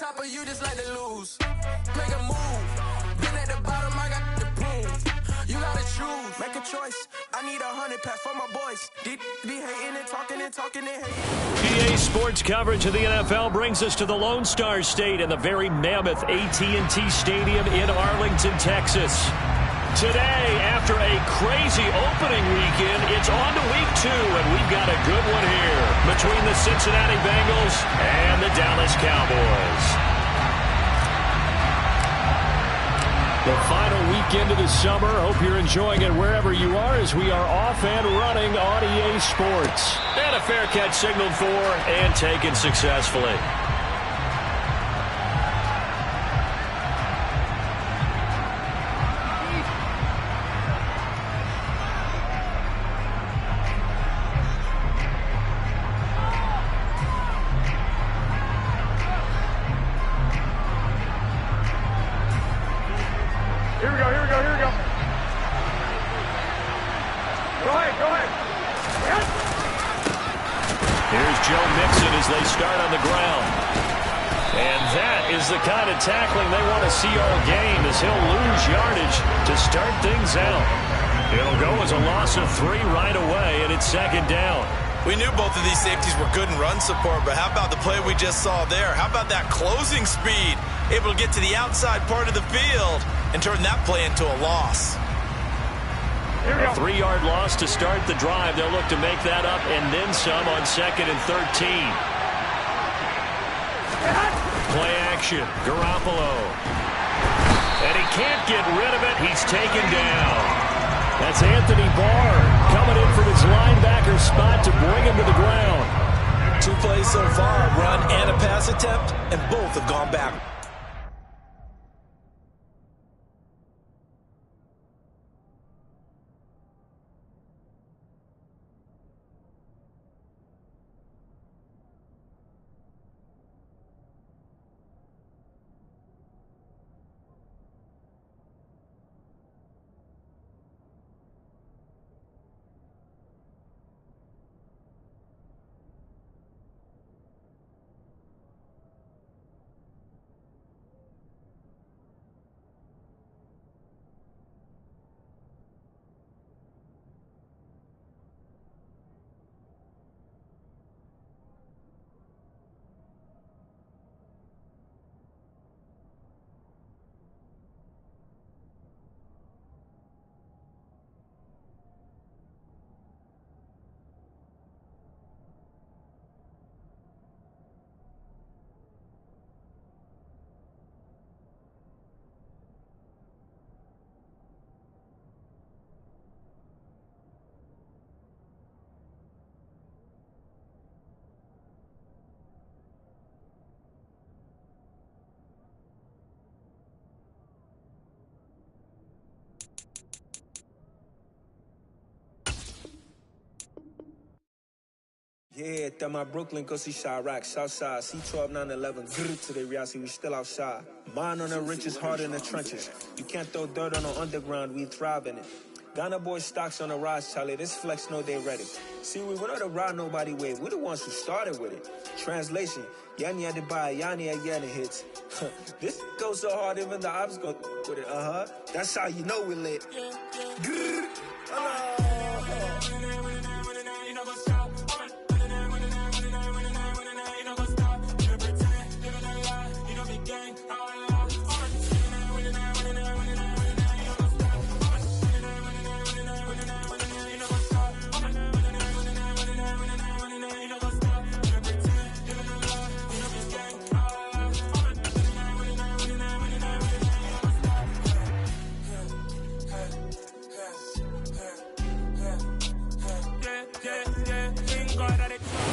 top of you just like to lose. Make a move. Been at the bottom, I got the prove. You gotta choose, make a choice. I need 100 pass for my boys. Deep be hating and talking and hating. EA Sports coverage of the NFL brings us to the Lone Star State in the very mammoth AT&T Stadium in Arlington, Texas. Today, after a crazy opening weekend, it's on to week 2, and we've got a good one here between the Cincinnati Bengals and the Dallas Cowboys. The final weekend of the summer. Hope you're enjoying it wherever you are as we are off and running on EA Sports. And a fair catch signaled for and taken successfully. Tackling they want to see all game as he'll lose yardage to start things out. It'll go as a loss of 3 right away, and it's second down. We knew both of these safeties were good in run support, but how about the play we just saw there? How about that closing speed? Able to get to the outside part of the field and turn that play into a loss. A 3-yard loss to start the drive. They'll look to make that up and then some on 2nd and 13. Play action, Garoppolo. And he can't get rid of it. He's taken down. That's Anthony Barr coming in from his linebacker spot to bring him to the ground. 2 plays so far, a run and a pass attempt, and both have gone back. Yeah, that my Brooklyn, go see Chirac, Southside, C12, 911, grrr to the reality, we still outside. Mine on the riches, hard in the trenches. You can't throw dirt on the underground, we thrive in it. Ghana boys stocks on the rise, Charlie, this flex know they ready. See, we went on the ride nobody way, we the ones who started with it. Translation, Yanni had to buy, Yanni again it hits. This goes so hard, even the ops go with it, That's how you know we lit. Grrr,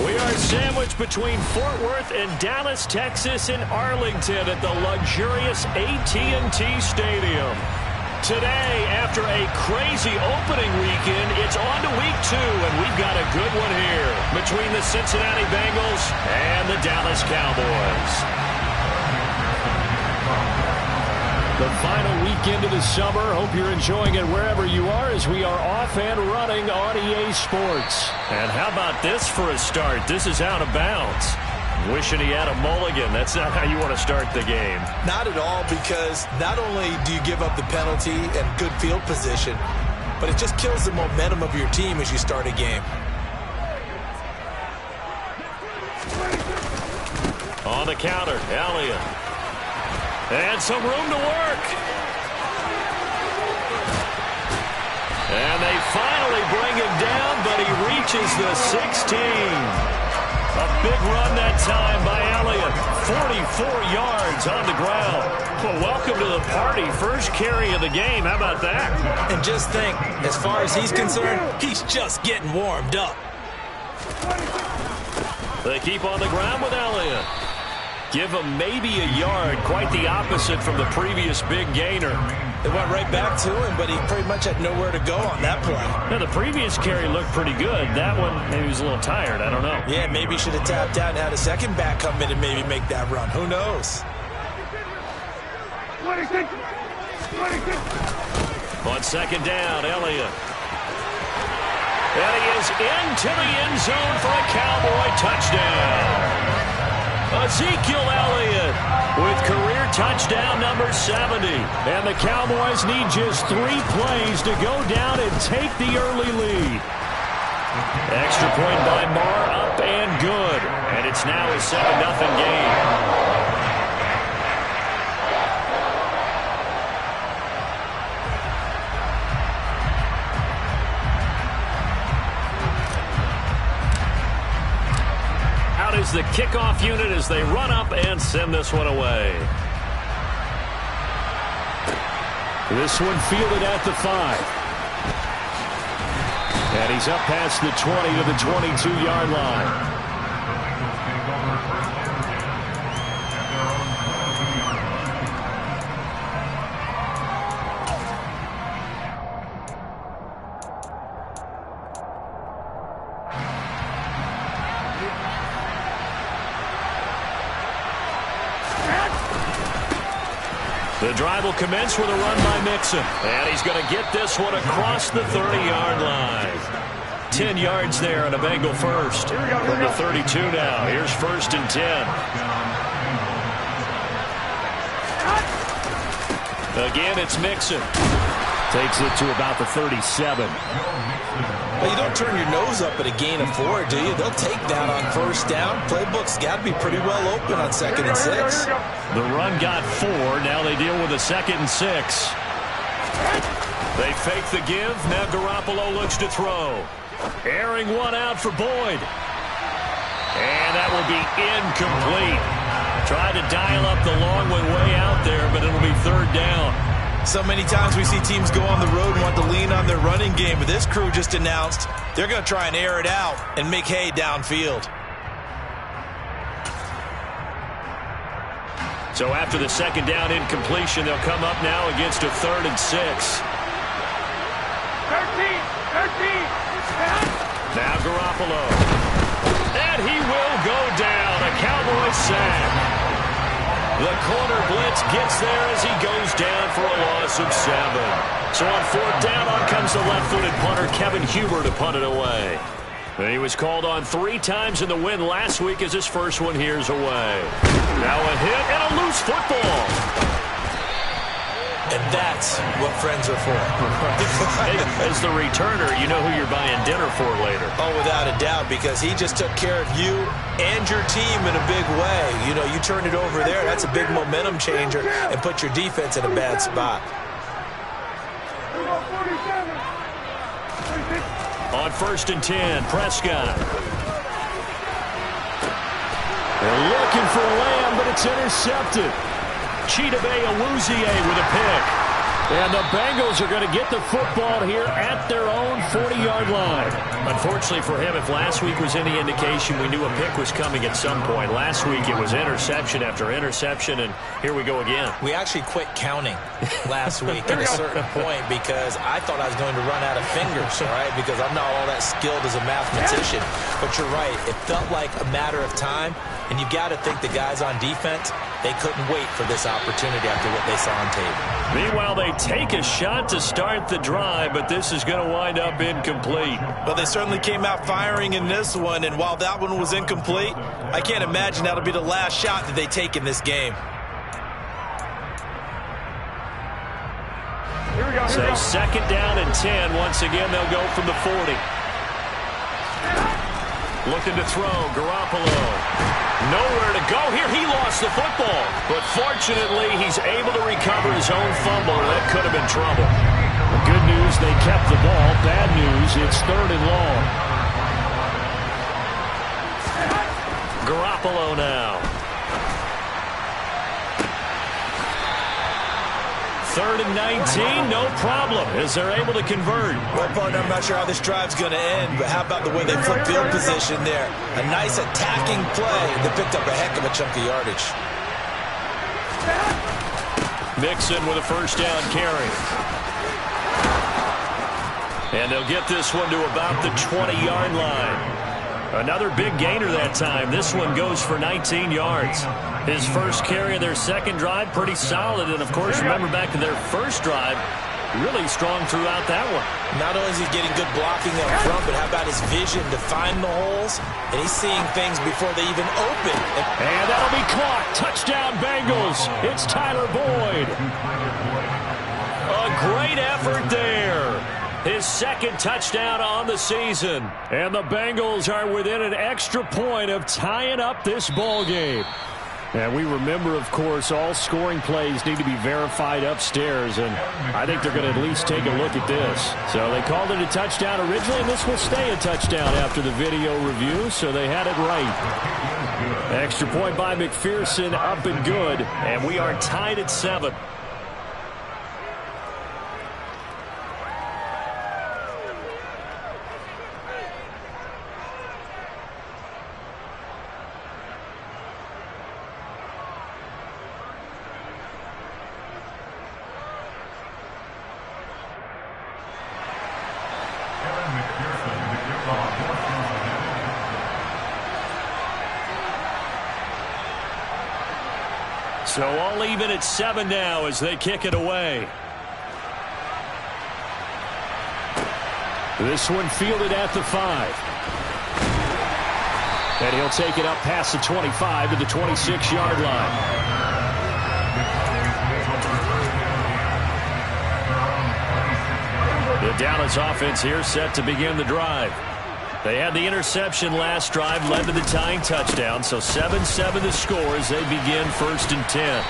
We are sandwiched between Fort Worth and Dallas, Texas, and Arlington at the luxurious AT&T Stadium. Today, after a crazy opening weekend, it's on to week 2, and we've got a good one here between the Cincinnati Bengals and the Dallas Cowboys. The final weekend of the summer. Hope you're enjoying it wherever you are as we are off and running on EA Sports. And how about this for a start? This is out of bounds. Wishing he had a mulligan. That's not how you want to start the game. Not at all, because not only do you give up the penalty and good field position, but it just kills the momentum of your team as you start a game. On the counter, Elliott. And some room to work. And they finally bring him down, but he reaches the 16. A big run that time by Elliott. 44 yards on the ground. Well, welcome to the party. First carry of the game. How about that? And just think, as far as he's concerned, he's just getting warmed up. They keep on the ground with Elliott. Give him maybe a yard. Quite the opposite from the previous big gainer. They went right back to him, but he pretty much had nowhere to go on that play. Now, the previous carry looked pretty good. That one, maybe he was a little tired. I don't know. Yeah, maybe he should have tapped out and had a second back come in and maybe make that run. Who knows? 26. On second down, Elliott. And he is into the end zone for a Cowboy touchdown. Ezekiel Elliott with career touchdown number 70. And the Cowboys need just 3 plays to go down and take the early lead. Extra point by Marr, up and good. And it's now a 7-0 game. Is the kickoff unit as they run up and send this one away. This one fielded at the 5. And he's up past the 20 to the 22-yard line. The drive will commence with a run by Mixon. And he's going to get this one across the 30-yard line. 10 yards there on a Bengal first. From the 32 now. Here's 1st and 10. Again, it's Mixon. Takes it to about the 37. Well, you don't turn your nose up at a gain of 4, do you? They'll take that on first down. Playbook's got to be pretty well open on 2nd and 6. The run got 4. Now they deal with a 2nd and 6. They fake the give. Now Garoppolo looks to throw. Airing one out for Boyd. And that will be incomplete. Tried to dial up the long one way out there, but it'll be 3rd down. So many times we see teams go on the road and want to lean on their running game, but this crew just announced they're going to try and air it out and make hay downfield. So after the 2nd down incompletion, they'll come up now against a 3rd and 6. 13. Now Garoppolo. And he will go down. A Cowboys sack. The corner blitz gets there as he goes down for a loss of 7. So on 4th down, on comes the left-footed punter, Kevin Huber, to punt it away. And he was called on 3 times in the win last week as his first one here's away. Now a hit and a loose football. And that's what friends are for. As the returner, you know who you're buying dinner for later. Oh, without a doubt, because he just took care of you and your team in a big way. You know, you turned it over there. That's a big momentum changer and put your defense in a bad spot. On 1st and 10, Prescott. They're looking for Lamb, but it's intercepted. Chidobe Awuzie with a pick. And the Bengals are going to get the football here at their own 40-yard line. Unfortunately for him, if last week was any indication, we knew a pick was coming at some point. Last week it was interception after interception, and here we go again. We actually quit counting last week at a certain point because I thought I was going to run out of fingers, all right, because I'm not all that skilled as a mathematician. But you're right. It felt like a matter of time. And you got to think the guys on defense, they couldn't wait for this opportunity after what they saw on tape. Meanwhile, they take a shot to start the drive, but this is going to wind up incomplete. Well, they certainly came out firing in this one, and while that one was incomplete, I can't imagine that'll be the last shot that they take in this game. So second down and 10. Once again, they'll go from the 40. Looking to throw, Garoppolo. Nowhere to go here. He lost the football. But fortunately, he's able to recover his own fumble. That could have been trouble. The good news, they kept the ball. Bad news, it's 3rd and long. Garoppolo now. 3rd and 19, no problem, as they're able to convert. Well, partner, I'm not sure how this drive's going to end, but how about the way they flip field position there? A nice attacking play. They picked up a heck of a chunk of yardage. Mixon with a first down carry. And they'll get this one to about the 20-yard line. Another big gainer that time. This one goes for 19 yards. His first carry of their second drive, pretty solid. And, of course, remember back to their first drive, really strong throughout that one. Not only is he getting good blocking up front, but how about his vision to find the holes? And he's seeing things before they even open. And that'll be caught. Touchdown, Bengals. It's Tyler Boyd. A great effort there. His second touchdown on the season. And the Bengals are within an extra point of tying up this ball game. And we remember, of course, all scoring plays need to be verified upstairs, and I think they're going to at least take a look at this. So they called it a touchdown originally, and this will stay a touchdown after the video review, so they had it right. Extra point by McPherson, up and good, and we are tied at 7. So all even at 7 now as they kick it away. This one fielded at the 5. And he'll take it up past the 25 to the 26-yard line. The Dallas offense here set to begin the drive. They had the interception last drive, led to the tying touchdown, so 7-7 the score as they begin 1st and 10.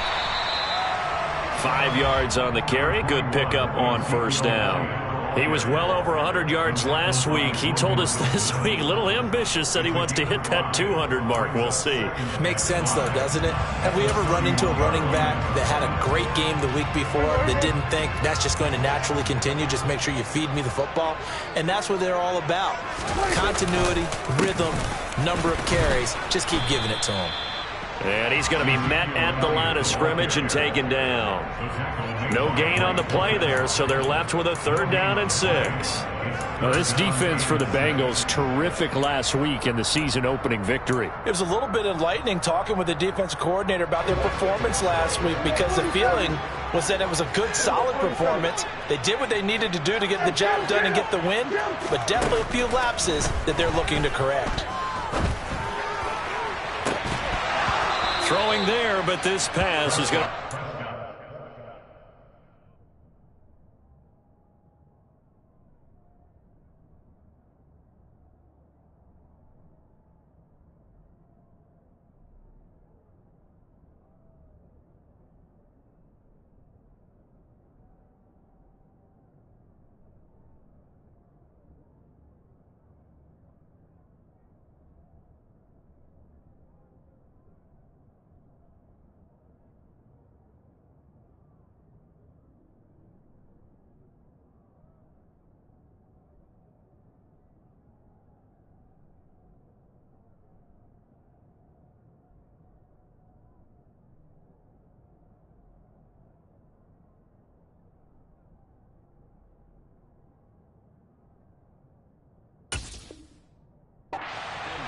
5 yards on the carry, good pickup on first down. He was well over 100 yards last week. He told us this week, a little ambitious, said he wants to hit that 200 mark. We'll see. Makes sense, though, doesn't it? Have we ever run into a running back that had a great game the week before that didn't think that's just going to naturally continue? Just make sure you feed me the football. And that's what they're all about. Continuity, rhythm, number of carries. Just keep giving it to him. And he's going to be met at the line of scrimmage and taken down. No gain on the play there, so they're left with a 3rd down and 6. Now, this defense for the Bengals, terrific last week in the season-opening victory. It was a little bit enlightening talking with the defensive coordinator about their performance last week because the feeling was that it was a good, solid performance. They did what they needed to do to get the job done and get the win, but definitely a few lapses that they're looking to correct. Throwing there, but this pass is going to...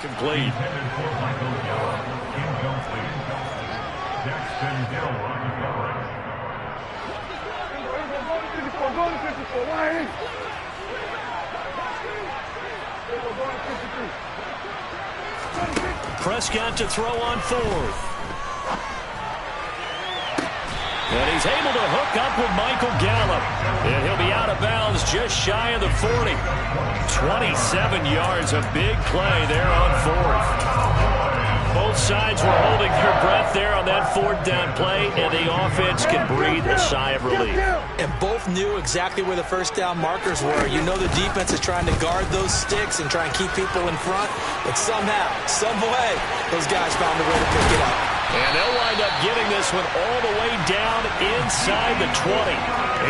incomplete. Prescott to throw on fourth. And he's able to hook up with Michael Gallup. And he'll be out of bounds just shy of the 40. 27 yards, a big play there on fourth. Both sides were holding their breath there on that fourth down play, and the offense can breathe a sigh of relief. And both knew exactly where the first down markers were. You know the defense is trying to guard those sticks and try and keep people in front, but somehow, some way, those guys found a way to pick it up. And they'll wind up getting this one all the way down inside the 20.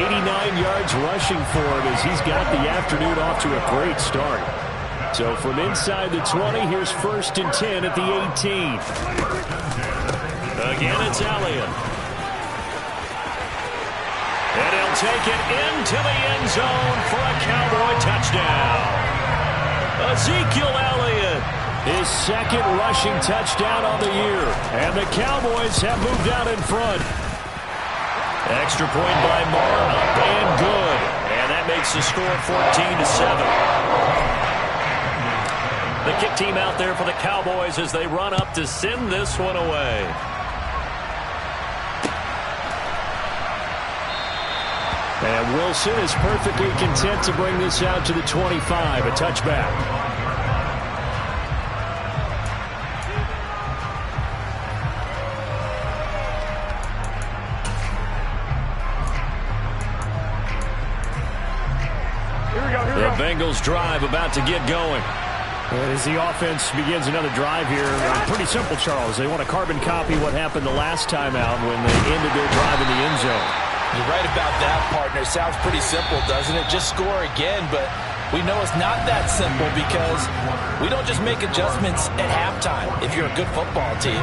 89 yards rushing for him as he's got the afternoon off to a great start. So from inside the 20, here's 1st and 10 at the 18. Again, it's Elliott. And he'll take it into the end zone for a Cowboy touchdown. Ezekiel Elliott, his second rushing touchdown on the year. And the Cowboys have moved out in front. Extra point by Moore, up and good. And that makes the score 14-7. The kick team out there for the Cowboys as they run up to send this one away. And Wilson is perfectly content to bring this out to the 25, a touchback. The Bengals drive about to get going. And as the offense begins another drive here, pretty simple, Charles. They want to carbon copy what happened the last time out when they ended their drive in the end zone. You're right about that, partner. Sounds pretty simple, doesn't it? Just score again, but we know it's not that simple because we don't just make adjustments at halftime if you're a good football team.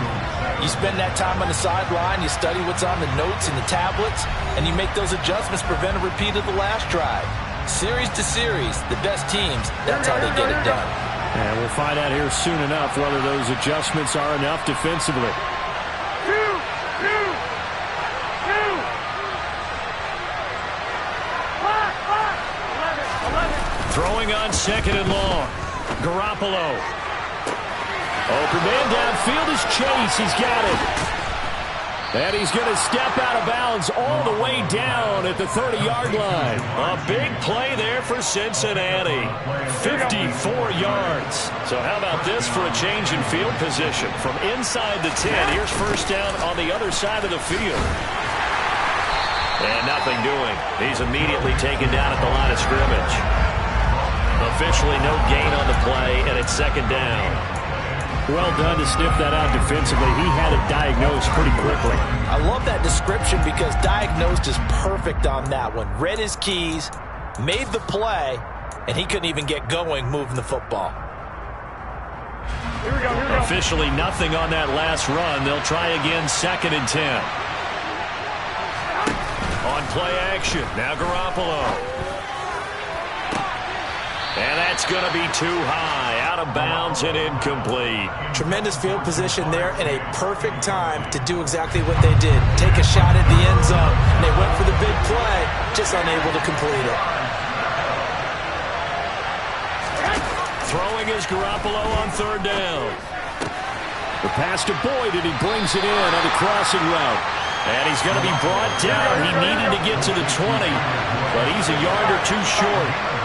You spend that time on the sideline, you study what's on the notes and the tablets, and you make those adjustments, prevent a repeat of the last drive. Series to series, the best teams, that's how they get it done. And we'll find out here soon enough whether those adjustments are enough defensively. Throwing on 2nd and long. Garoppolo. Open man downfield is Chase. He's got it. And he's going to step out of bounds all the way down at the 30-yard line. A big play there for Cincinnati. 54 yards. So how about this for a change in field position? From inside the 10, here's 1st down on the other side of the field. And nothing doing. He's immediately taken down at the line of scrimmage. Officially no gain on the play, and it's 2nd down. Well done to sniff that out defensively. He had it diagnosed pretty quickly. I love that description because diagnosed is perfect on that one. Read his keys, made the play, and he couldn't even get going moving the football. Here we go. Officially nothing on that last run. They'll try again 2nd and 10. On play action. Now Garoppolo. And that's going to be too high, out of bounds and incomplete. Tremendous field position there and a perfect time to do exactly what they did. Take a shot at the end zone. And they went for the big play, just unable to complete it. Throwing is Garoppolo on 3rd down. The pass to Boyd, and he brings it in on the crossing route. And he's going to be brought down. He needed to get to the 20, but he's a yard or two short.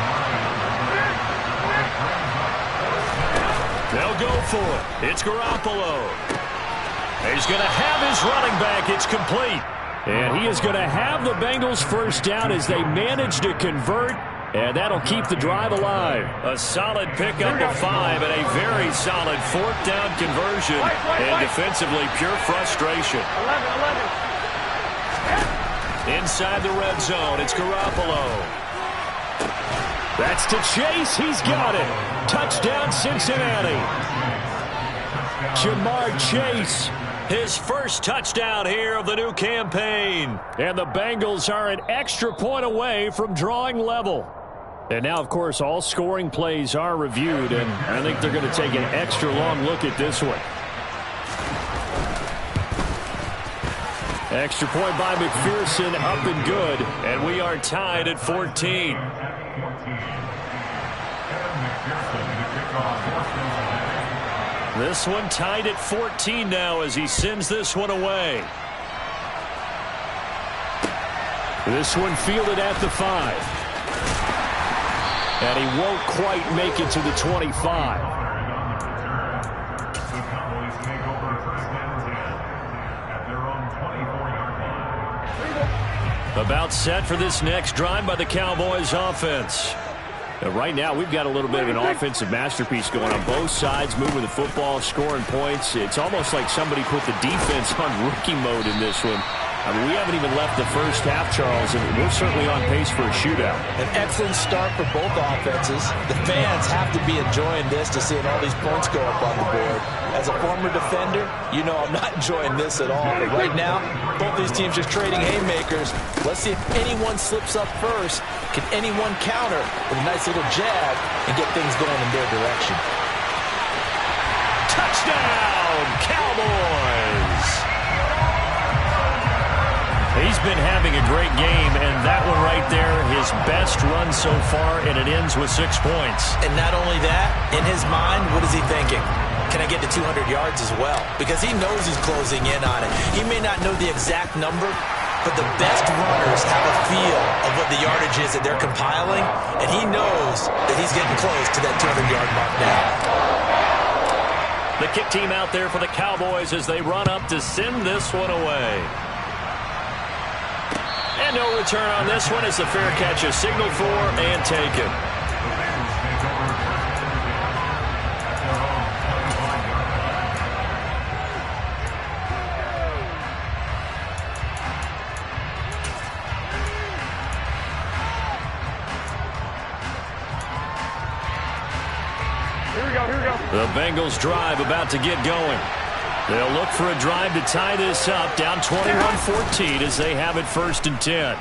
They'll go for it. It's Garoppolo. He's going to have his running back. It's complete. And he is going to have the Bengals 1st down as they manage to convert, and that'll keep the drive alive. A solid pickup of 5 and a very solid 4th down conversion. And defensively, pure frustration. 11. Inside the red zone, it's Garoppolo. That's to Chase. He's got it. Touchdown, Cincinnati. Jamar Chase. His first touchdown here of the new campaign. And the Bengals are an extra point away from drawing level. And now, of course, all scoring plays are reviewed, and I think they're going to take an extra long look at this one. Extra point by McPherson, up and good, and we are tied at 14. This one tied at 14 now as he sends this one away. This one fielded at the 5. And he won't quite make it to the 25. About set for this next drive by the Cowboys offense. Right now, we've got a little bit of an offensive masterpiece going on both sides, moving the football, scoring points. It's almost like somebody put the defense on rookie mode in this one. I mean, we haven't even left the first half, Charles, and we're certainly on pace for a shootout. An excellent start for both offenses. The fans have to be enjoying this to seeing all these points go up on the board. As a former defender, you know I'm not enjoying this at all. But right now, both these teams just trading haymakers. Let's see if anyone slips up first. Can anyone counter with a nice little jab and get things going in their direction? Touchdown, Cowboys! He's been having a great game, and that one right there, his best run so far, and it ends with 6 points. And not only that, in his mind, what is he thinking? Can I get to 200 yards as well? Because he knows he's closing in on it. He may not know the exact number, but the best runners have a feel of what the yardage is that they're compiling, and he knows that he's getting close to that 200-yard mark now. The kick team out there for the Cowboys as they run up to send this one away. And no return on this one as the fair catch is signaled for and taken. Here we go. The Bengals drive about to get going. They'll look for a drive to tie this up, down 21-14 as they have it 1st and 10. A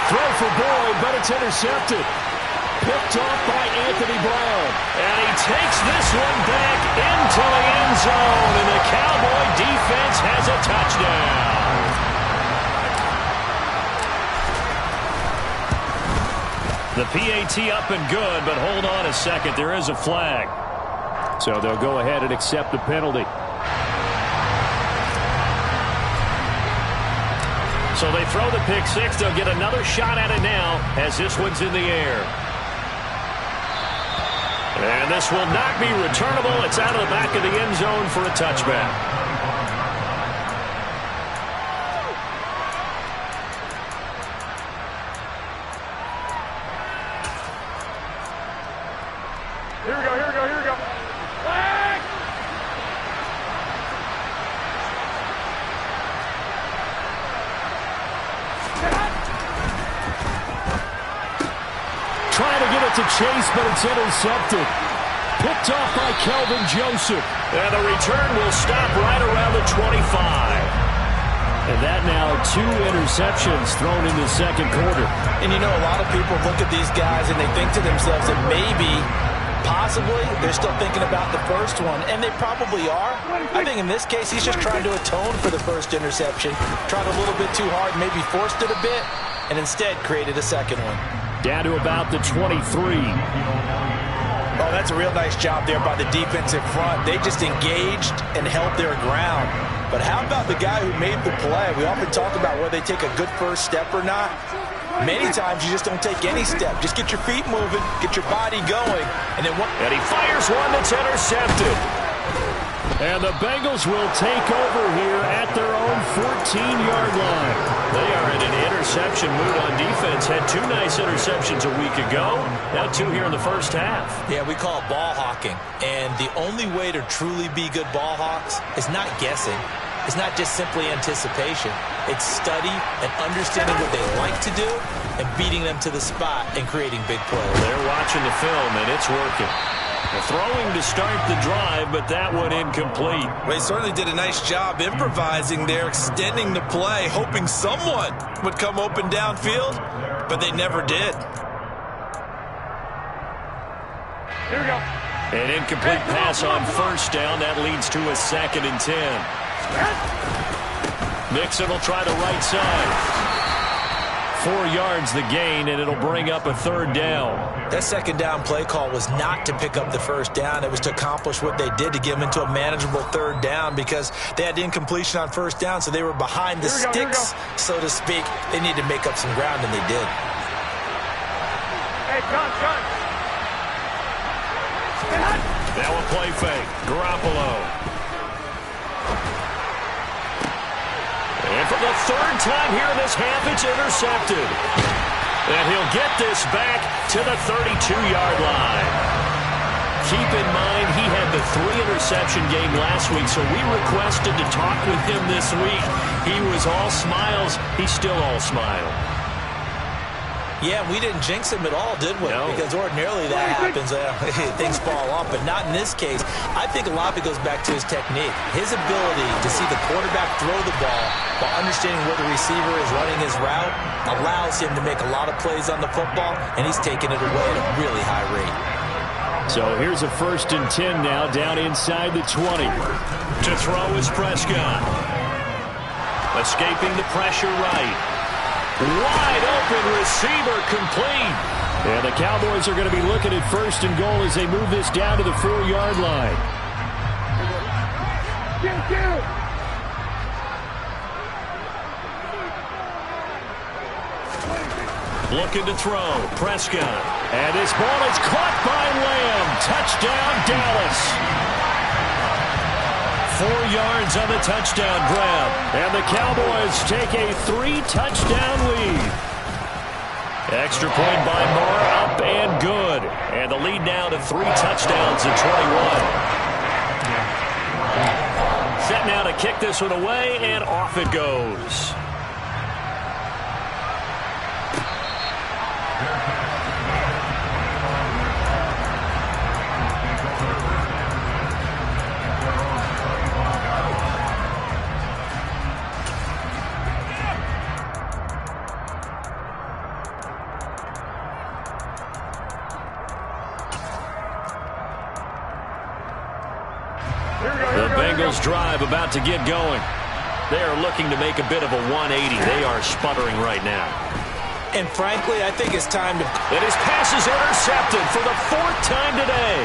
throw for Boyd, but it's intercepted. Picked off by Anthony Brown. And he takes this one back into the end zone, and the Cowboy defense has a touchdown. The PAT up and good, but hold on a second. There is a flag. So they'll go ahead and accept the penalty. So they throw the pick 6. They'll get another shot at it now as this one's in the air. And this will not be returnable. It's out of the back of the end zone for a touchback. Here we go. Flag! Trying to get it to Chase, but it's intercepted. Picked off by Kelvin Joseph. And the return will stop right around the 25. And that now 2 interceptions thrown in the second quarter. And you know, a lot of people look at these guys and they think to themselves that maybe, possibly, they're still thinking about the first one. And they probably are. I think in this case, he's just trying to atone for the first interception. Tried a little bit too hard, maybe forced it a bit, and instead created a second one. Down to about the 23. Oh, that's a real nice job there by the defensive front. They just engaged and held their ground. But how about the guy who made the play? We often talk about whether they take a good first step or not. Many times you just don't take any step. Just get your feet moving, get your body going, and then and he fires one that's intercepted. And the Bengals will take over here at their own 14-yard line. They are in an interception mood on defense. Had 2 nice interceptions a week ago. Now 2 here in the first half. Yeah, we call it ball hawking. And the only way to truly be good ball hawks is not guessing. It's not just simply anticipation. It's study and understanding what they like to do and beating them to the spot and creating big plays. They're watching the film, and it's working. Throwing to start the drive, but that one incomplete. Well, he certainly did a nice job improvising there, extending the play, hoping someone would come open downfield. but they never did. Here we go. An incomplete pass on first down. That leads to a 2nd and 10. Mixon will try the right side. 4 yards the gain, and it'll bring up a 3rd down. That 2nd down play call was not to pick up the 1st down. It was to accomplish what they did, to get them into a manageable 3rd down, because they had incompletion on 1st down, so they were behind the sticks, so to speak. They needed to make up some ground, and they did. Hey, John. Now a play fake. Garoppolo. And for the 3rd time here in this half, it's intercepted. And he'll get this back to the 32-yard line. Keep in mind, he had the 3-interception game last week, so we requested to talk with him this week. He was all smiles. He's still all smile. Yeah, we didn't jinx him at all, did we? No. Because ordinarily that happens. Things fall off, but not in this case. I think a lot of it goes back to his technique. His ability to see the quarterback throw the ball while understanding where the receiver is running his route allows him to make a lot of plays on the football, and he's taking it away at a really high rate. So here's a 1st and 10 now, down inside the 20. To throw is Prescott. Escaping the pressure right. Wide open receiver, complete. And the Cowboys are going to be looking at 1st and goal as they move this down to the 4-yard line. Looking to throw, Prescott. And this ball is caught by Lamb. Touchdown, Dallas. 4 yards on the touchdown grab. And the Cowboys take a 3-touchdown lead. Extra point by Moore, up and good. And the lead now to 3 touchdowns at 21. Set now to kick this one away, and off it goes. The Bengals drive about to get going. They are looking to make a bit of a 180. They are sputtering right now. And frankly, I think it's time to... And his pass is intercepted for the 4th time today.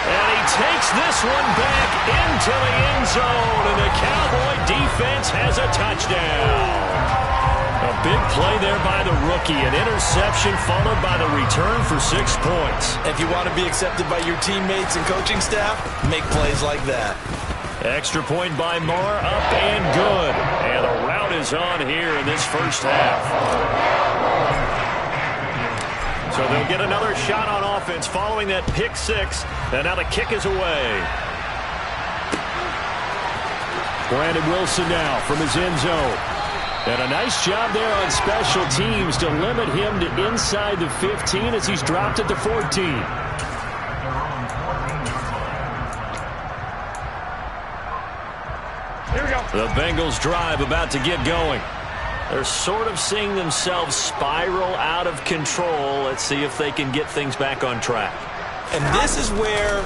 And he takes this one back into the end zone, and the Cowboy defense has a touchdown. A big play there by the rookie. An interception followed by the return for 6 points. If you want to be accepted by your teammates and coaching staff, make plays like that. Extra point by Moore, up and good. And the route is on here in this first half. So they'll get another shot on offense following that pick 6. And now the kick is away. Brandon Wilson now from his end zone. And a nice job there on special teams to limit him to inside the 15 as he's dropped at the 14. Here we go. The Bengals drive about to get going. They're sort of seeing themselves spiral out of control. Let's see if they can get things back on track. And this is where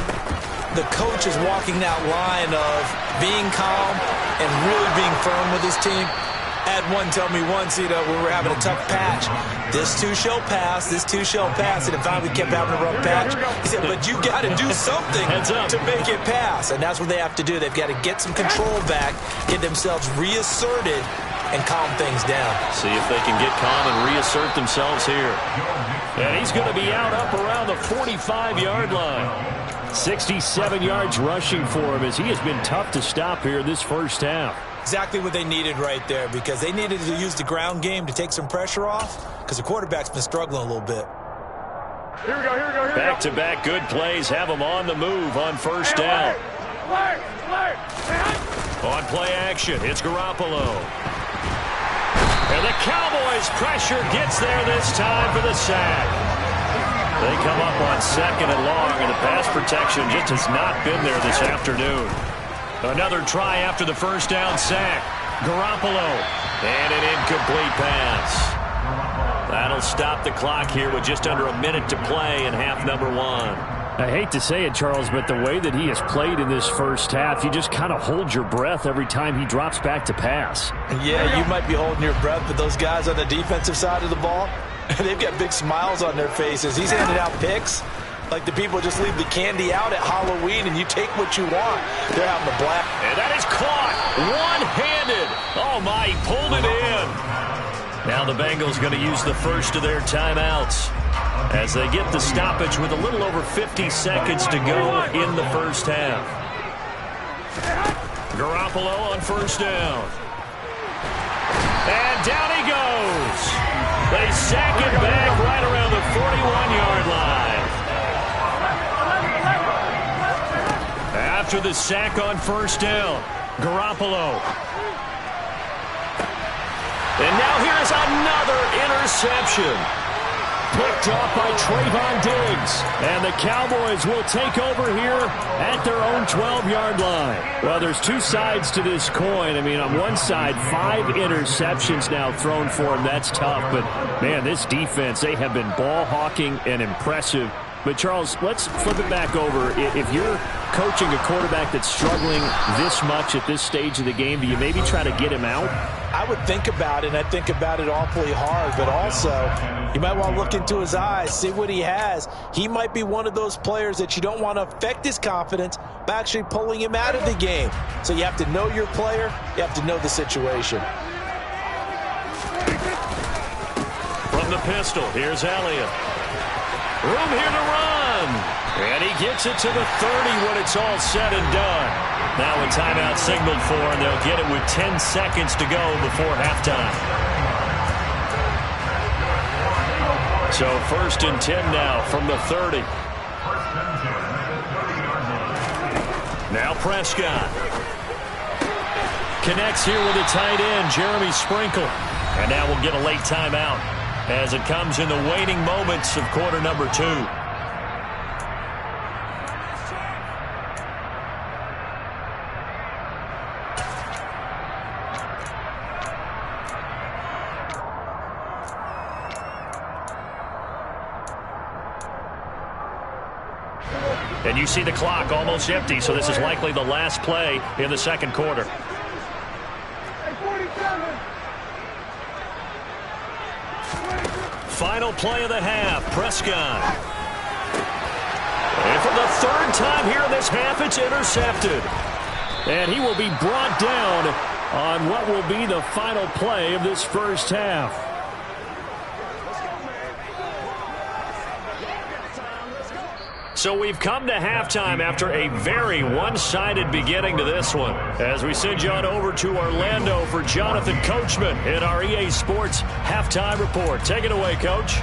the coach is walking that line of being calm and really being firm with his team. Had one tell me once, when we were having a tough patch, this too shall pass, this too shall pass. And finally we kept having a rough patch. He said, but you got to do something to make it pass. And that's what they have to do. They've got to get some control back, get themselves reasserted, and calm things down. See if they can get calm and reassert themselves here. And he's going to be out up around the 45-yard line. 67 yards rushing for him as he has been tough to stop here in this first half. Exactly what they needed right there, because they needed to use the ground game to take some pressure off, because the quarterback's been struggling a little bit. Here we go. Back-to-back good plays have them on the move on first down. On play action, it's Garoppolo. And the Cowboys pressure gets there this time for the sack. They come up on 2nd and long, and the pass protection just has not been there this afternoon. Another try after the first down sack. Garoppolo And an incomplete pass. That'll stop the clock here with just under a minute to play in half number 1. I hate to say it, Charles, but the way that he has played in this first half, you just kind of hold your breath every time he drops back to pass. Yeah, you might be holding your breath, but those guys on the defensive side of the ball, they've got big smiles on their faces. He's handing out picks like the people just leave the candy out at Halloween and you take what you want. They're having a blast. And that is caught one-handed. Oh, my, he pulled it in. Now the Bengals going to use the first of their timeouts as they get the stoppage with a little over 50 seconds to go in the first half. Garoppolo on first down. And down he goes. They sack it back right around the 41-yard line. After the sack on first down, Garoppolo. And now here's another interception. Picked off by Trayvon Diggs. And the Cowboys will take over here at their own 12-yard line. Well, there's two sides to this coin. I mean, on one side, 5 interceptions now thrown for him. That's tough. But, man, this defense, they have been ball hawking and impressive. But, Charles, let's flip it back over. If you're coaching a quarterback that's struggling this much at this stage of the game, do you maybe try to get him out? I would think about it, and I think about it awfully hard, but also you might want to look into his eyes, see what he has. He might be one of those players that you don't want to affect his confidence by actually pulling him out of the game. So you have to know your player, you have to know the situation. From the pistol, here's Elliott. Room here to run. And he gets it to the 30 when it's all said and done. Now a timeout signaled for, and they'll get it with 10 seconds to go before halftime. So 1st and 10 now from the 30. Now Prescott. Connects here with a tight end, Jeremy Sprinkle. And now we'll get a late timeout as it comes in the waning moments of quarter number 2. And you see the clock almost empty, so this is likely the last play in the second quarter. Final play of the half, Prescott. And for the 3rd time here in this half, it's intercepted. And he will be brought down on what will be the final play of this first half. So we've come to halftime after a very one-sided beginning to this one. As we send you on over to Orlando for Jonathan Coachman in our EA Sports Halftime Report. Take it away, Coach.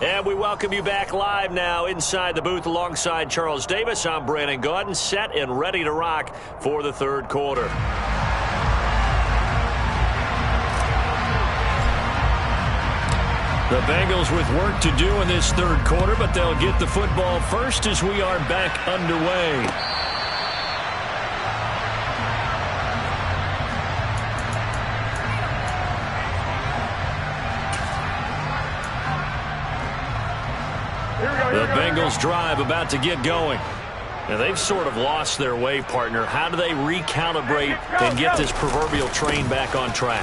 And we welcome you back live now inside the booth alongside Charles Davis. I'm Brandon Gaudin, set and ready to rock for the third quarter. The Bengals with work to do in this third quarter, but they'll get the football first as we are back underway. The Bengals drive about to get going. Now they've sort of lost their way, partner. How do they recalibrate and get this proverbial train back on track?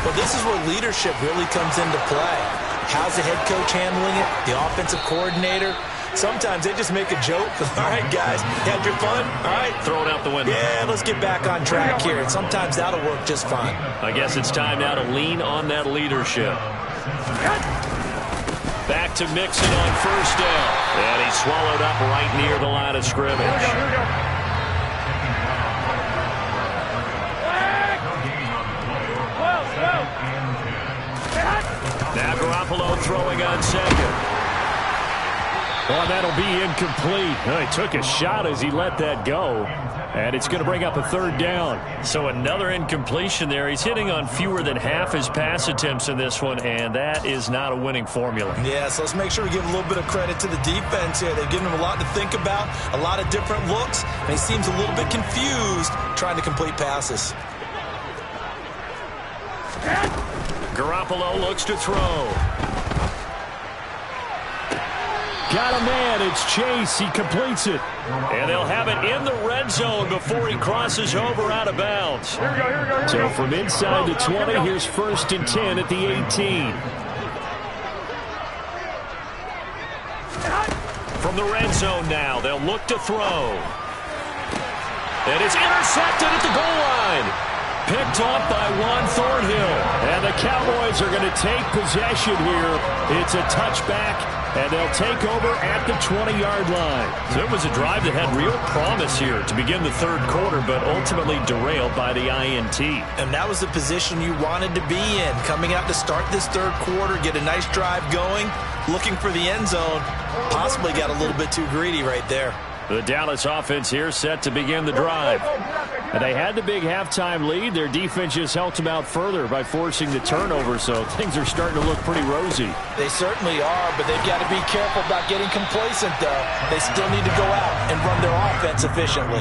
Well, this is where leadership really comes into play. How's the head coach handling it? The offensive coordinator? Sometimes they just make a joke. All right, guys, you had your fun? All right. Throw it out the window. Yeah, let's get back on track here. And sometimes that'll work just fine. I guess it's time now to lean on that leadership. Back to Mixon on first down. And he's swallowed up right near the line of scrimmage. Now Garoppolo throwing on second. Oh, that'll be incomplete. He took a shot as he let that go. And it's going to bring up a third down. So another incompletion there. He's hitting on fewer than half his pass attempts in this one, and that is not a winning formula. Yeah, so let's make sure we give a little bit of credit to the defense here. They've given him a lot to think about, a lot of different looks, and he seems a little bit confused trying to complete passes. Garoppolo looks to throw. Got a man. It's Chase. He completes it. And they'll have it in the red zone before he crosses over out of bounds. So from inside the 20, here's 1st and 10 at the 18. From the red zone now, they'll look to throw. And it's intercepted at the goal line. Picked off by Juan Thornhill. And the Cowboys are going to take possession here. It's a touchback, and they'll take over at the 20-yard line. So it was a drive that had real promise here to begin the third quarter, but ultimately derailed by the INT. And that was the position you wanted to be in. Coming out to start this third quarter, get a nice drive going, looking for the end zone. Possibly got a little bit too greedy right there. The Dallas offense here set to begin the drive. And they had the big halftime lead. Their defense just helped them out further by forcing the turnover, so things are starting to look pretty rosy. They certainly are, but they've got to be careful about getting complacent, though. They still need to go out and run their offense efficiently.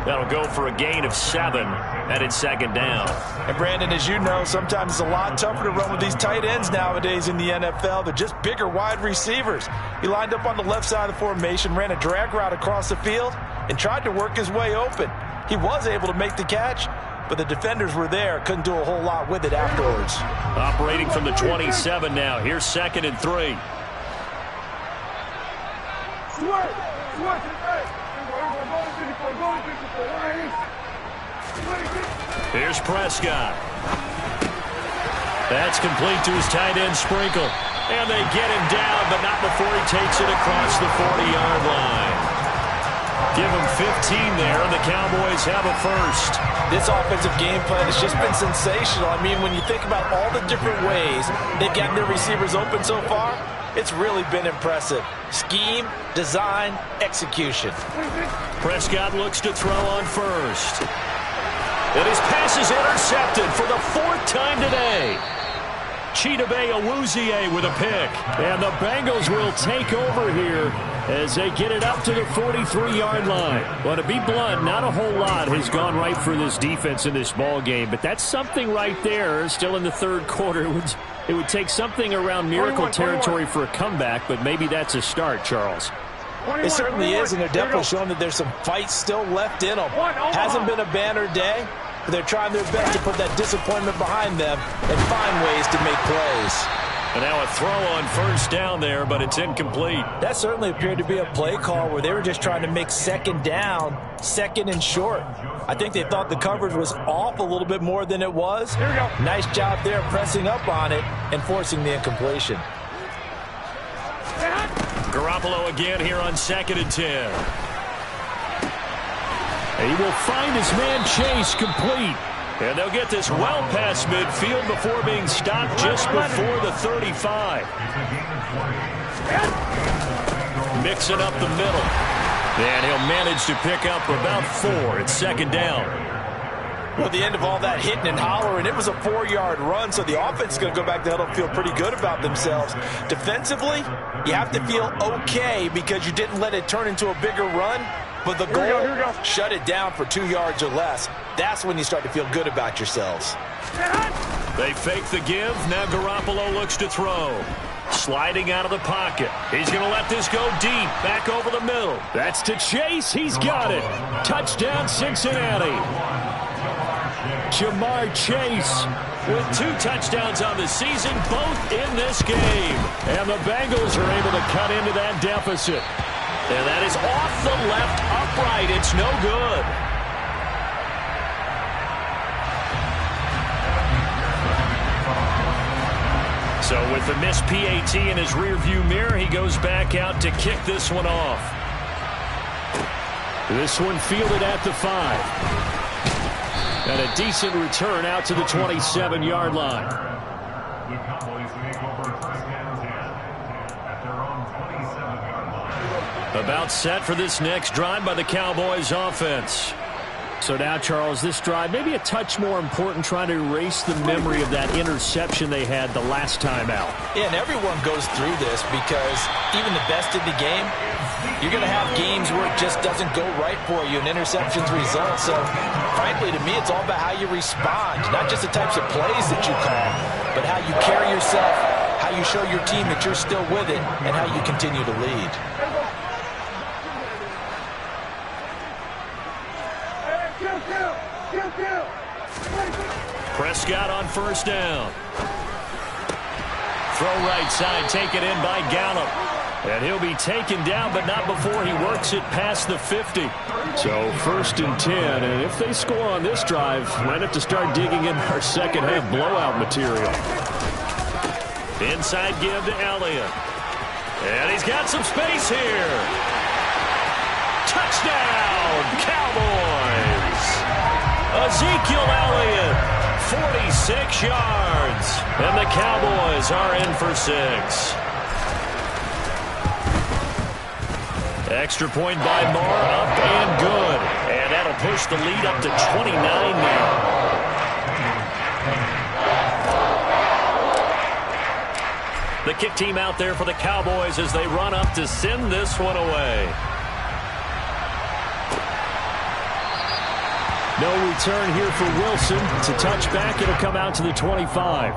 That'll go for a gain of 7, and it's 2nd down. And, Brandon, as you know, sometimes it's a lot tougher to run with these tight ends nowadays in the NFL. They're just bigger wide receivers. He lined up on the left side of the formation, ran a drag route across the field, and tried to work his way open. He was able to make the catch, but the defenders were there. Couldn't do a whole lot with it afterwards. Operating from the 27 now. Here's 2nd and 3. Here's Prescott. That's complete to his tight end Sprinkle. And they get him down, but not before he takes it across the 40-yard line. Give him 15 there, and the Cowboys have a first. This offensive game plan has just been sensational. I mean, when you think about all the different ways they've gotten their receivers open so far, it's really been impressive. Scheme, design, execution. Prescott looks to throw on first. And his pass is intercepted for the 4th time today. Chidobe Awuzie with a pick. And the Bengals will take over here as they get it up to the 43-yard line. Well, to be blunt, not a whole lot has gone right for this defense in this ball game, but that's something right there. Still in the third quarter. It would take something around miracle territory for a comeback, but maybe that's a start, Charles. It certainly is, and they're definitely showing that there's some fight still left in them. Hasn't been a banner day, but they're trying their best to put that disappointment behind them and find ways to make plays. And now a throw on first down there, but it's incomplete. That certainly appeared to be a play call where they were just trying to make 2nd down, 2nd and short. I think they thought the coverage was off a little bit more than it was. Here we go. Nice job there pressing up on it and forcing the incompletion. Garoppolo again here on 2nd and 10. And he will find his man Chase complete. And they'll get this well past midfield before being stopped just before the 35. Mixing up the middle. And he'll manage to pick up about 4. It's 2nd down. Well, at the end of all that hitting and hollering, it was a 4-yard run, so the offense is going to go back to huddle and feel pretty good about themselves. Defensively, you have to feel okay because you didn't let it turn into a bigger run. But the goal, shut it down for 2 yards or less. That's when you start to feel good about yourselves. They fake the give. Now Garoppolo looks to throw. Sliding out of the pocket. He's going to let this go deep. Back over the middle. That's to Chase. He's got it. Touchdown, Cincinnati. Jamar Chase with 2 touchdowns on the season, both in this game. And the Bengals are able to cut into that deficit. And that is off the left upright. It's no good. So with the missed PAT in his rearview mirror, he goes back out to kick this one off. This one fielded at the 5. And a decent return out to the 27-yard line. The Cowboys take over 1st and 10 at their own 27-yard line. About set for this next drive by the Cowboys offense. So now, Charles, this drive maybe a touch more important, trying to erase the memory of that interception they had the last time out. Yeah, and everyone goes through this because even the best in the game, you're going to have games where it just doesn't go right for you and interceptions result. So, frankly, to me, it's all about how you respond, not just the types of plays that you call, but how you carry yourself, how you show your team that you're still with it, and how you continue to lead. Prescott on first down. Throw right side, taken in by Gallup. And he'll be taken down, but not before he works it past the 50. So 1st and 10, and if they score on this drive, might have to start digging in our second half blowout material. Inside give to Elliott. And he's got some space here. Touchdown, Cowboys! Ezekiel Elliott. 46 yards. And the Cowboys are in for 6. Extra point by Moore, up and good. And that'll push the lead up to 29 now. The kick team out there for the Cowboys as they run up to send this one away. No return here for Wilson. It's a touchback. It'll come out to the 25.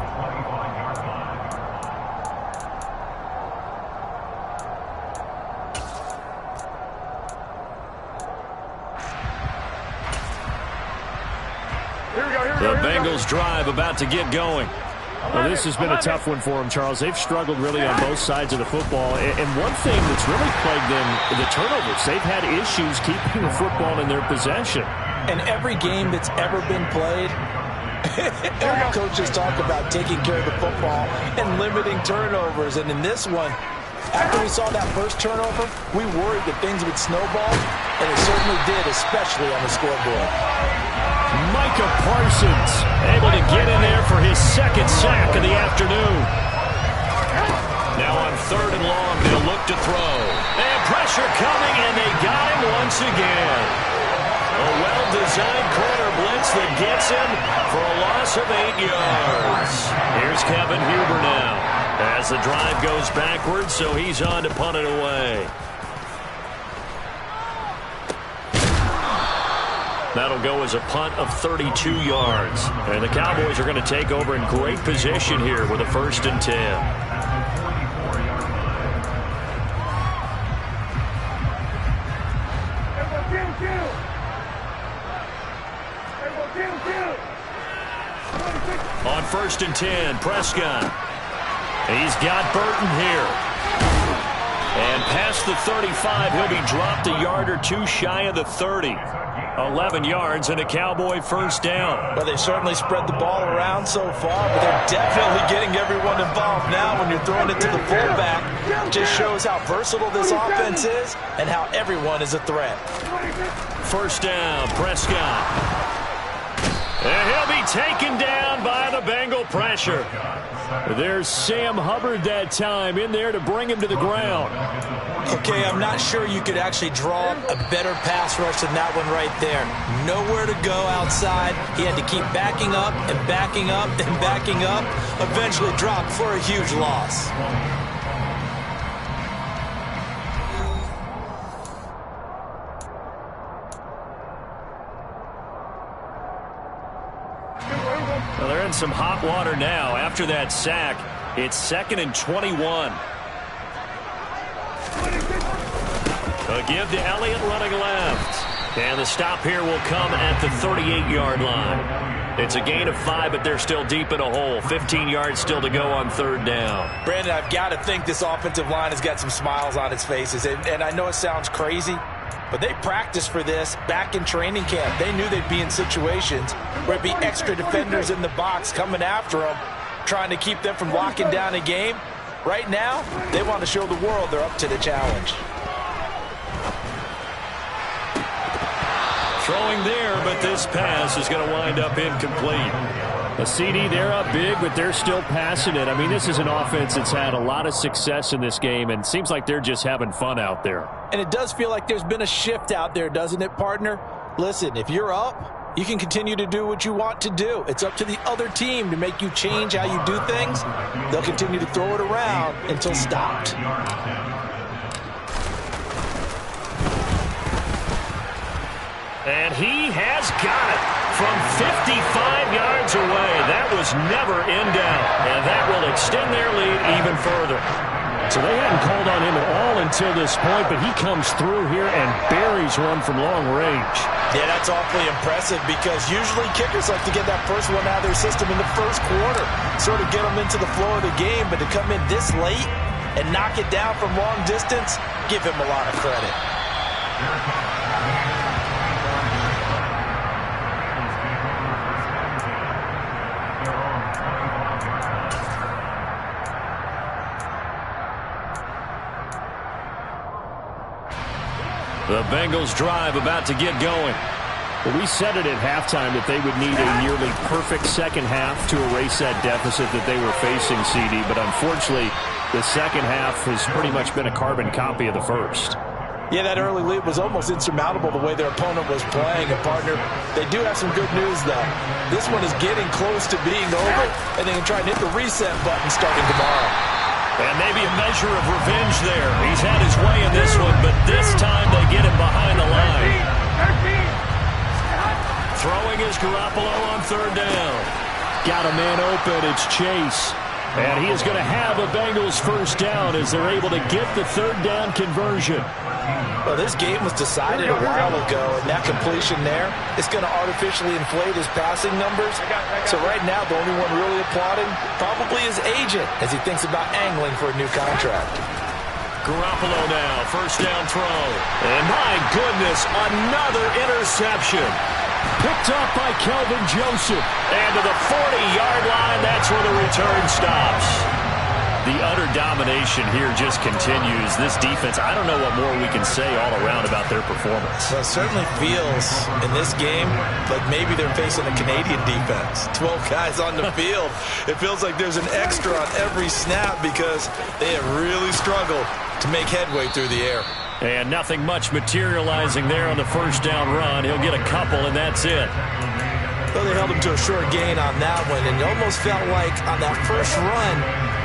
The Bengals drive about to get going. Well, this has been a tough one for them, Charles. They've struggled really on both sides of the football. And one thing that's really plagued them, the turnovers. They've had issues keeping the football in their possession. And every game that's ever been played, coaches talk about taking care of the football and limiting turnovers. And in this one, after we saw that first turnover, we worried that things would snowball, and it certainly did, especially on the scoreboard. Micah Parsons able to get in there for his second sack of the afternoon. Now on 3rd and long, they'll look to throw. And pressure coming, and they got him once again. A well-designed corner blitz that gets him for a loss of 8 yards. Here's Kevin Huber now as the drive goes backwards, so he's on to punt it away. That'll go as a punt of 32 yards. And the Cowboys are going to take over in great position here with a 1st and 10. On 1st and 10, Prescott. He's got Burton here. And past the 35, he'll be dropped a yard or two shy of the 30. 11 yards and a Cowboy 1st down. Well, they certainly spread the ball around so far, but they're definitely getting everyone involved now when you're throwing it to the fullback. It just shows how versatile this offense is and how everyone is a threat. 1st down, Prescott. And he'll be taken down by the Bengal pressure. There's Sam Hubbard that time in there to bring him to the ground. Okay, I'm not sure you could actually draw a better pass rush than that one right there. Nowhere to go outside. He had to keep backing up and backing up and backing up. Eventually dropped for a huge loss. Well, they're in some hot water now. After that sack, it's 2nd and 21. A give to Elliott running left. And the stop here will come at the 38-yard line. It's a gain of 5, but they're still deep in a hole. 15 yards still to go on 3rd down. Brandon, I've got to think this offensive line has got some smiles on its faces. And I know it sounds crazy, but they practiced for this back in training camp. They knew they'd be in situations where it'd be extra defenders in the box coming after them, trying to keep them from locking down a game. Right now, they want to show the world they're up to the challenge. Throwing there, but this pass is going to wind up incomplete. A CD, they're up big, but they're still passing it. I mean, this is an offense that's had a lot of success in this game, and it seems like they're just having fun out there. And it does feel like there's been a shift out there, doesn't it, partner? Listen, if you're up, you can continue to do what you want to do. It's up to the other team to make you change how you do things. They'll continue to throw it around until stopped. And he has got it from 55 yards away. That was never in doubt, and that will extend their lead even further. So they hadn't called on him at all until this point, but he comes through here and buries one from long range. Yeah, that's awfully impressive because usually kickers like to get that first one out of their system in the first quarter, sort of get them into the flow of the game, but to come in this late and knock it down from long distance, give him a lot of credit. The Bengals drive about to get going. Well, we said it at halftime that they would need a nearly perfect second half to erase that deficit that they were facing, CD. But unfortunately, the second half has pretty much been a carbon copy of the first. Yeah, that early lead was almost insurmountable the way their opponent was playing. And, partner, they do have some good news, though. This one is getting close to being over, and they can try and hit the reset button starting tomorrow. And maybe a measure of revenge there. He's had his way in this one, but this time they get him behind the line. Throwing is Garoppolo on third down. Got a man open. It's Chase. And he is going to have a Bengals first down as they're able to get the third down conversion. Well, this game was decided a while ago, and that completion there is going to artificially inflate his passing numbers. So right now, the only one really applauding probably his agent as he thinks about angling for a new contract. Garoppolo now, first down throw. And my goodness, another interception. Picked up by Kelvin Joseph. And to the 40-yard line, that's where the return stops. The utter domination here just continues. This defense, I don't know what more we can say all around about their performance. Well, it certainly feels in this game like maybe they're facing a Canadian defense. 12 guys on the field. It feels like there's an extra on every snap because they have really struggled to make headway through the air. And nothing much materializing there on the first down run. He'll get a couple, and that's it. Well, they held him to a short gain on that one, and it almost felt like on that first run,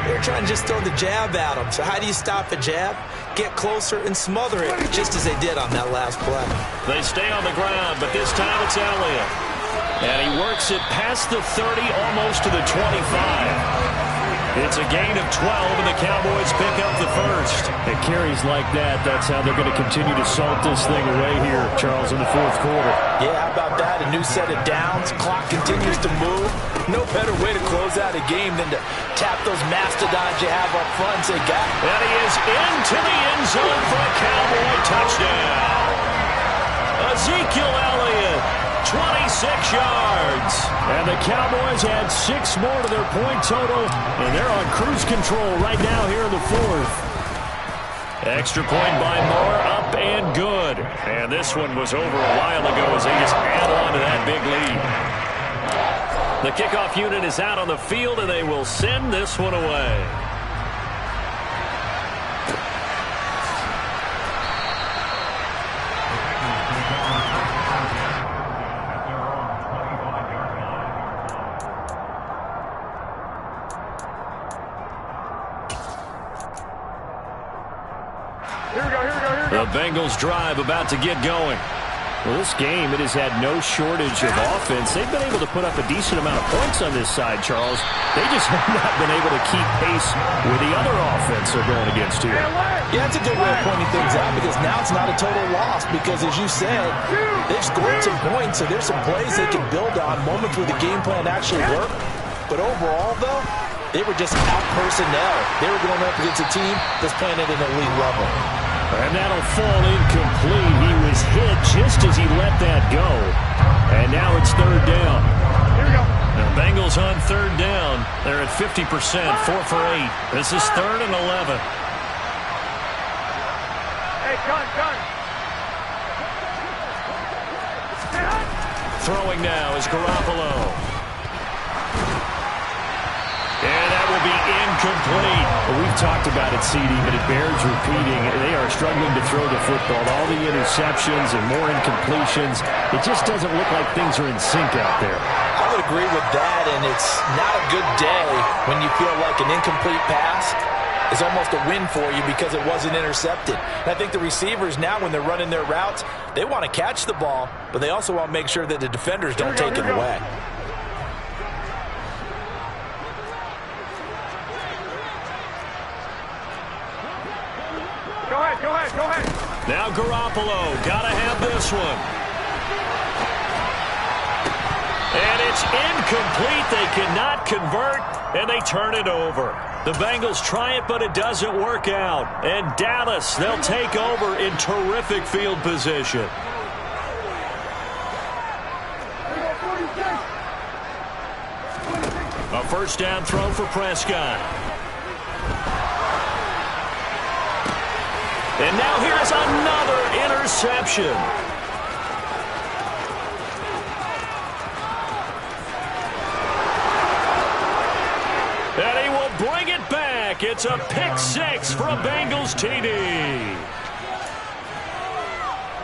they were trying to just throw the jab at him. So how do you stop a jab? Get closer and smother it, just as they did on that last play. They stay on the ground, but this time it's Elliott. And he works it past the 30, almost to the 25. It's a gain of 12, and the Cowboys pick up the first. It carries like that. That's how they're going to continue to salt this thing away here, Charles, in the fourth quarter. Yeah, how about that? A new set of downs. Clock continues to move. No better way to close out a game than to tap those mastodons you have up front and say, "Got it." And he is into the end zone for a Cowboy touchdown. Ezekiel Elliott, 26 yards. And the Cowboys add 6 more to their point total, and they're on cruise control right now here in the fourth. Extra point by Moore, up and good. And this one was over a while ago as they just add on to that big lead. The kickoff unit is out on the field, and they will send this one away. The Bengals drive about to get going. Well, this game, it has had no shortage of offense. They've been able to put up a decent amount of points on this side, Charles. They just have not been able to keep pace with the other offense they're going against here. Yeah, that's a good way of pointing things out because now it's not a total loss because, as you said, they've scored some points, so there's some plays they can build on, moments where the game plan actually worked. But overall, though, they were just out personnel. They were going up against a team that's playing at an elite level. And that'll fall incomplete. He was hit just as he let that go. And now it's third down. Here we go. The Bengals on third down. They're at 50%, 4 for 8. This is 3rd and 11. Hey, gun. Throwing now is Garoppolo. incomplete. We've talked about it, CD, but it bears repeating. They are struggling to throw the football. All the interceptions and more incompletions. It just doesn't look like things are in sync out there. I would agree with that, and it's not a good day when you feel like an incomplete pass is almost a win for you because it wasn't intercepted. And I think the receivers now, when they're running their routes, they want to catch the ball, but they also want to make sure that the defenders don't take it away. Go ahead. Now Garoppolo, gotta have this one. And it's incomplete. They cannot convert, and they turn it over. The Bengals try it, but it doesn't work out. And Dallas, they'll take over in terrific field position. A first down throw for Prescott. And now here's another interception. And he will bring it back. It's a pick six for a Bengals TD.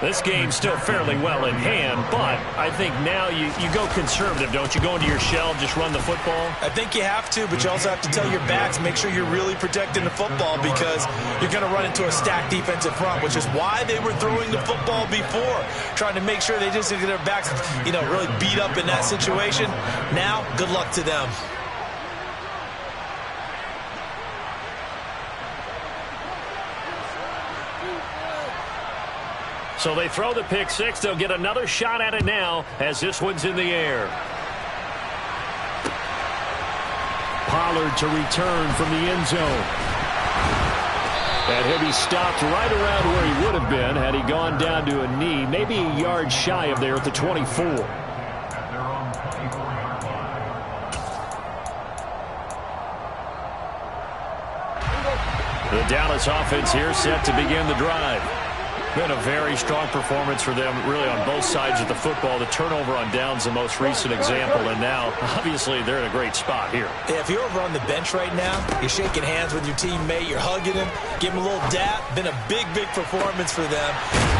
This game's still fairly well in hand, but I think now you go conservative, don't you? Go into your shell, just run the football? I think you have to, but you also have to tell your backs, make sure you're really protecting the football because you're going to run into a stacked defensive front, which is why they were throwing the football before, trying to make sure they just get their backs, really beat up in that situation. Now, good luck to them. So they throw the pick six. They'll get another shot at it now as this one's in the air. Pollard to return from the end zone. And he'll be stopped right around where he would have been had he gone down to a knee, maybe a yard shy of there at the 24. The Dallas offense here set to begin the drive. Been a very strong performance for them, really, on both sides of the football. The turnover on downs, the most recent example, and now, obviously, they're in a great spot here. Yeah, if you're over on the bench right now, you're shaking hands with your teammate, you're hugging him, give him a little dap. Been a big, big performance for them.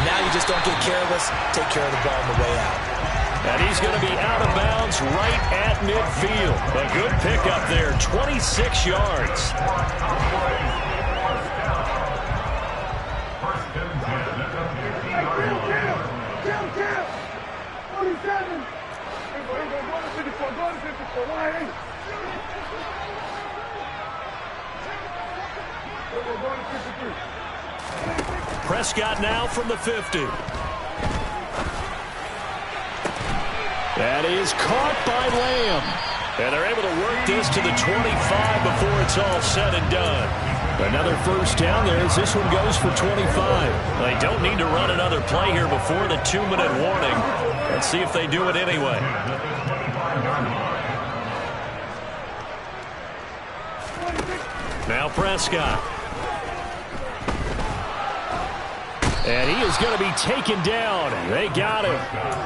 Now you just don't get careless, take care of the ball on the way out. And he's going to be out of bounds right at midfield. A good pickup there, 26 yards. Prescott now from the 50. That is caught by Lamb. And they're able to work this to the 25 before it's all said and done. Another first down there as this one goes for 25. They don't need to run another play here before the 2-minute warning. Let's see if they do it anyway. Now Prescott. And he is going to be taken down. They got him.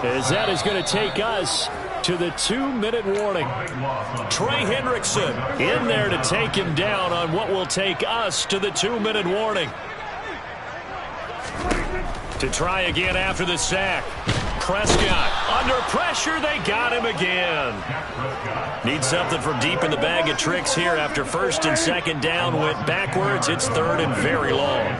As that is going to take us to the 2-minute warning. Trey Hendrickson in there to take him down on what will take us to the 2-minute warning. To try again after the sack. Prescott under pressure. They got him again. Need something from deep in the bag of tricks here after first and second down went backwards. It's third and very long.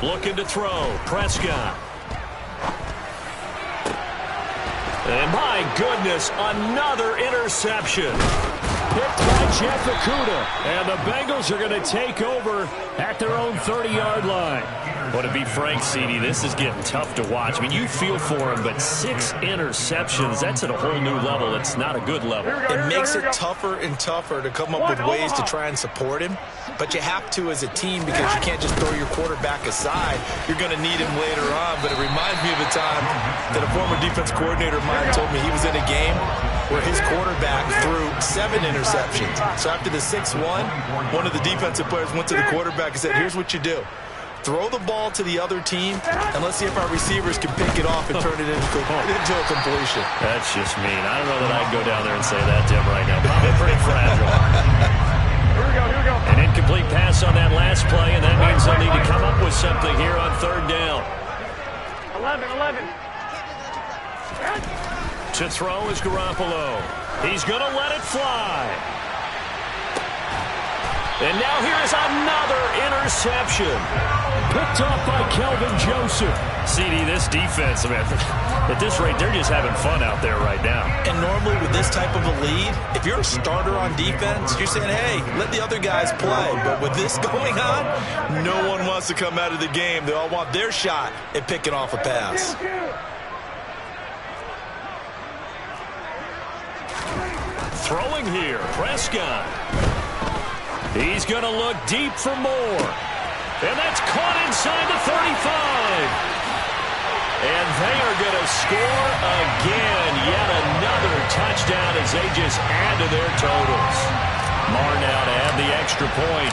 Looking to throw. Prescott. And my goodness, another interception. Picked by Jeff Okudah. And the Bengals are going to take over at their own 30-yard line. Well, to be frank, CD, this is getting tough to watch. I mean, you feel for him, but 6 interceptions, that's at a whole new level. It's not a good level. It makes it tougher and tougher to come up with ways to try and support him. But you have to as a team because you can't just throw your quarterback aside. You're going to need him later on. But it reminds me of a time that a former defense coordinator of mine told me he was in a game where his quarterback threw 7 interceptions. So after the 6-1, one of the defensive players went to the quarterback and said, here's what you do. throw the ball to the other team, and let's see if our receivers can pick it off and turn it into a completion. That's just mean. I don't know that I'd go down there and say that to him right now. Probably pretty fragile. Here we go. An incomplete pass on that last play, and that means they'll need to come up with something here on third down. 11. To throw is Garoppolo. He's going to let it fly. And now here is another interception. Picked off by Kelvin Joseph. CD, this defense, man, at this rate, they're just having fun out there right now. And normally with this type of a lead, if you're a starter on defense, you're saying, hey, let the other guys play. But with this going on, no one wants to come out of the game. They all want their shot at picking off a pass. Throwing here, Prescott. He's going to look deep for more. And that's caught inside the 35. And they are going to score again. Yet another touchdown as they just add to their totals. Marr now to add the extra point.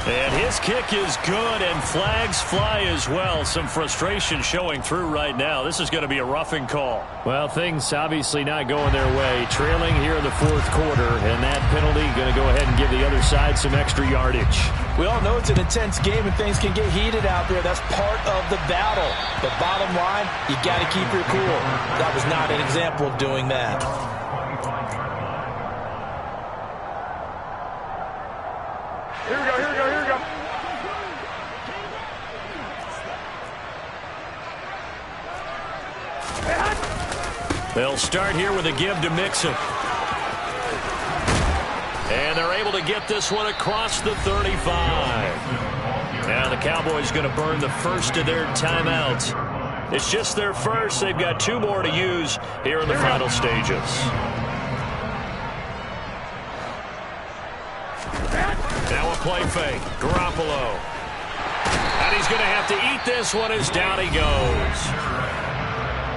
And his kick is good, and flags fly as well. Some frustration showing through right now. This is going to be a roughing call. Well, things obviously not going their way. Trailing here in the fourth quarter, and that penalty going to go ahead and give the other side some extra yardage. We all know it's an intense game, and things can get heated out there. That's part of the battle. But bottom line, you got to keep your cool. That was not an example of doing that. Here we go. They'll start here with a give to Mixon. And they're able to get this one across the 35. Now the Cowboys going to burn the first of their timeouts. It's just their first. They've got two more to use here in the final stages. Now a play fake. Garoppolo. And he's going to have to eat this one as down he goes.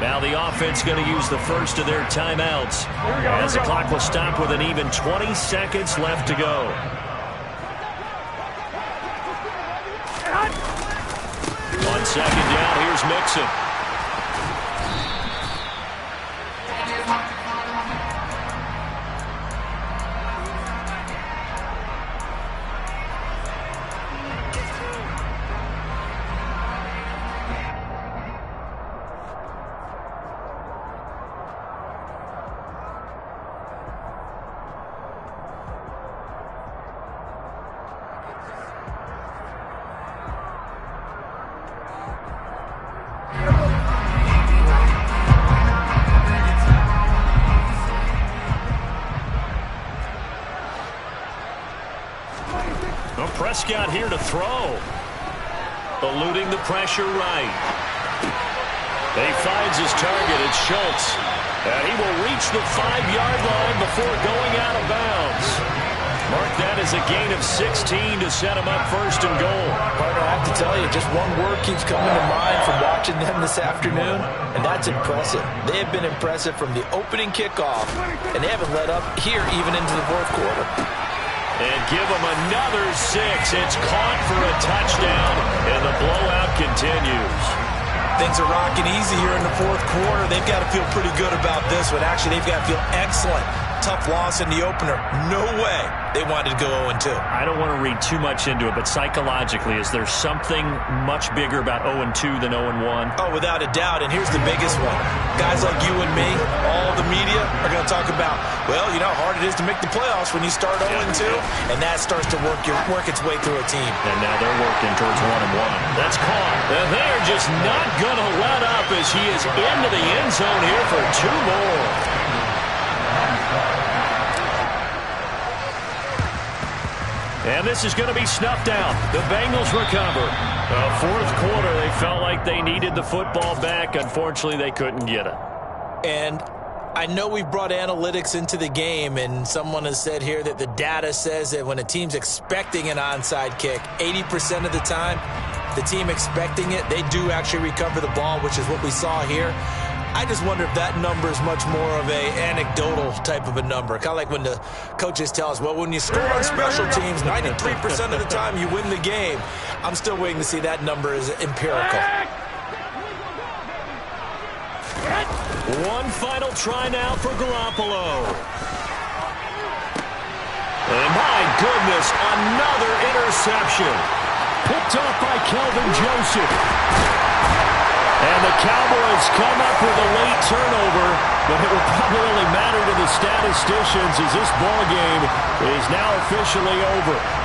Now the offense going to use the first of their timeouts as the clock will stop with an even 20 seconds left to go. On second down, here's Mixon. Prescott here to throw. Eluding the pressure right. He finds his target. It's Schultz. And he will reach the 5-yard line before going out of bounds. Mark that as a gain of 16 to set him up first and goal. Partner, I have to tell you, just one word keeps coming to mind from watching them this afternoon, and that's impressive. They have been impressive from the opening kickoff, and they haven't let up here even into the fourth quarter. And give them another 6. It's caught for a touchdown, and the blowout continues. Things are rocking easy here in the fourth quarter. They've got to feel pretty good about this one. Actually, they've got to feel excellent. Tough loss in the opener. No way they wanted to go 0-2. I don't want to read too much into it, but psychologically, is there something much bigger about 0-2 than 0-1? Oh, without a doubt, and here's the biggest one. Guys like you and me, all the media, are going to talk about, well, you know how hard it is to make the playoffs when you start 0-2, and that starts to work its way through a team. And now they're working towards 1-1. That's caught. And they're just not going to let up as he is into the end zone here for 2 more. And this is going to be snuffed out. The Bengals recover. Fourth quarter, they felt like they needed the football back. Unfortunately, they couldn't get it. And I know we brought analytics into the game, and someone has said here that the data says that when a team's expecting an onside kick, 80% of the time, the team expecting it, they do actually recover the ball, which is what we saw here. I just wonder if that number is much more of a anecdotal type of a number. Kind of like when the coaches tell us, well, when you score on special teams, 93% of the time you win the game. I'm still waiting to see that number as empirical. One final try now for Garoppolo. And my goodness, another interception. Picked up by Kelvin Joseph. And the Cowboys come up with a late turnover, but it will probably only matter to the statisticians as this ball game is now officially over.